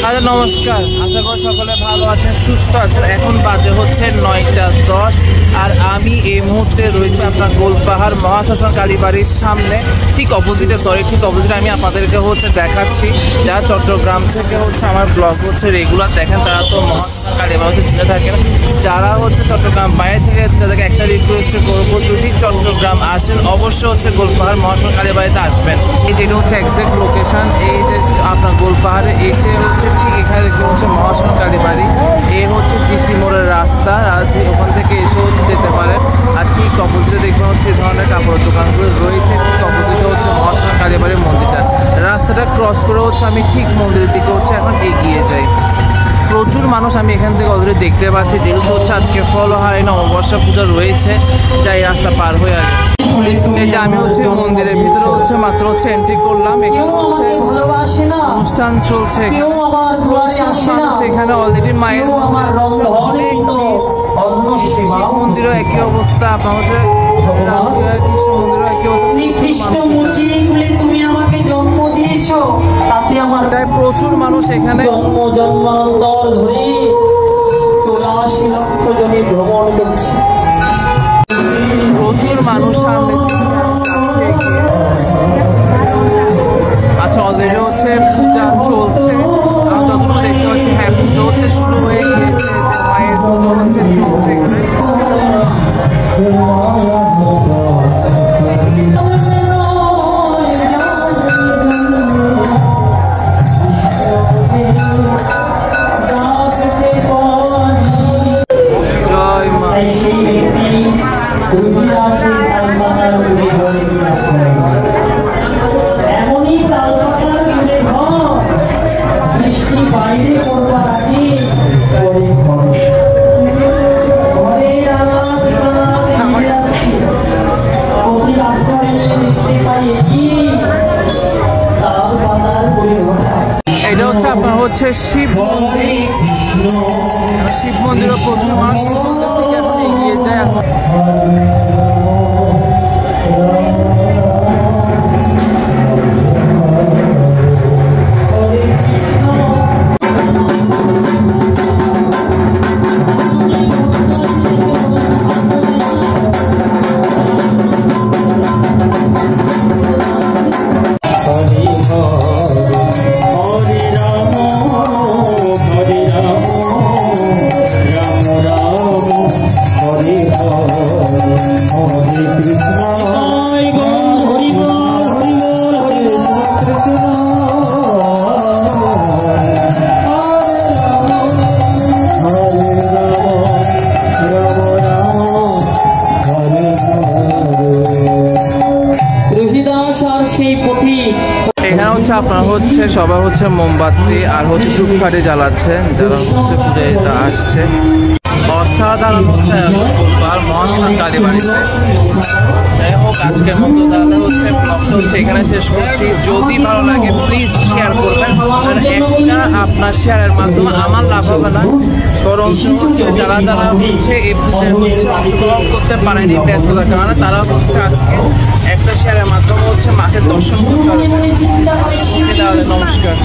আচ্ছা নমস্কার, আশা করি সকলে ভালো আছেন, সুস্থ আছেন। এখন বাজে হচ্ছে 9টা 10 আর আমি এই মুহূর্তে রয়েছে আপনার গোলপাহাড় মহাশ্মশান কালীবাড়ির সামনে, ঠিক অপোজিটে আমি আপনাদেরকে হচ্ছে দেখাচ্ছি। যারা চট্টগ্রাম থেকে হচ্ছে আমার ব্লগ হচ্ছে রেগুলার দেখেন তারা তো মহাশ্মশান কালীবাড়ি হচ্ছে চিনে থাকেন। যারা হচ্ছে চট্টগ্রাম বাইরে থেকে তাদেরকে একটা রিকোয়েস্ট করবো, যদি চট্টগ্রাম আসেন অবশ্যই হচ্ছে গোলপাহাড় মহাশ্মশান কালীবাড়িতে আসবেন। এই যেটা হচ্ছে এক্সাক্ট লোকেশন, এই যে আপনার গোলপাহাড়ে এসে হচ্ছে ঠিক এখানে দেখতে হচ্ছে মহাশ্মশান কালীবাড়ি। এই হচ্ছে ডিসি মোড়ের রাস্তা, ওখান থেকে এসে হচ্ছে যেতে পারেন। আর ঠিক অপোজিটে দেখবেন হচ্ছে এই ধরনের কাপড়ের দোকানগুলো রয়েছে, ঠিক অপোজিটে হচ্ছে মহাশ্মশান কালীবাড়ির মন্দিরটা। রাস্তাটা ক্রস করে হচ্ছে আমি ঠিক মন্দিরের দিকে হচ্ছে এখন এগিয়ে যাই। প্রচুর মানুষ আমি এখান থেকে অলরেডি দেখতে পাচ্ছি, যেহেতু হচ্ছে আজকে ফলহারিণী অমাবস্যা পূজা রয়েছে, যাই রাস্তা পার হয়ে আগে। এই যে আমি হচ্ছে মন্দিরের ভিতরে হচ্ছে মাত্র হচ্ছে এন্ট্রি করলাম, এখানে হচ্ছে অনুষ্ঠান চলছে। এখানে অলরেডি মায়ের শিব মন্দিরও একই অবস্থা, আপনার হচ্ছে কৃষ্ণ মন্দিরও একই অবস্থা। তাই প্রচুর মানুষ এখানে জন্মান্তর ধরে 84 লক্ষ জনে ভ্রমণ করছে। প্রচুর মানুষ সামনে। আচ্ছা অলরেডি হচ্ছে পূজা চলছে, আমি যতটুকু দেখতে পাচ্ছি হ্যাঁ পুজো হচ্ছে শুরু হয়ে গিয়েছে, মায়ের পুজো হচ্ছে চলছে এখানে। জয় মা। এটা হচ্ছে আপনার হচ্ছে শিব মন্দিরও প্রচুর মানুষ এখন এগিয়ে যায়। এখানে হচ্ছে আপনার হচ্ছে সবার হচ্ছে মোমবাতি আর হচ্ছে ধূপকাঠি জ্বালাচ্ছে, যারা হচ্ছে পুজোয় আসছে। অসাধারণ হচ্ছে মহাশ্মশান কালীবাড়িতে। যাই হোক আজকের মতো তাহলে হচ্ছে ব্লগটা হচ্ছে এখানে শেষ করছি। যদি ভালো লাগে প্লিজ শেয়ার করবেন, একটা আপনার শেয়ারের মাধ্যমে আমার লাভ হবে না, বরং যারা হচ্ছে এই পুজোয় হচ্ছে অংশগ্রহণ করতে পারেনি ব্যস্ততার কারণে, তারা হচ্ছে আজকে একটা শেয়ারের মাধ্যমে হচ্ছে মাকে দর্শন করতে পারবে। নমস্কার।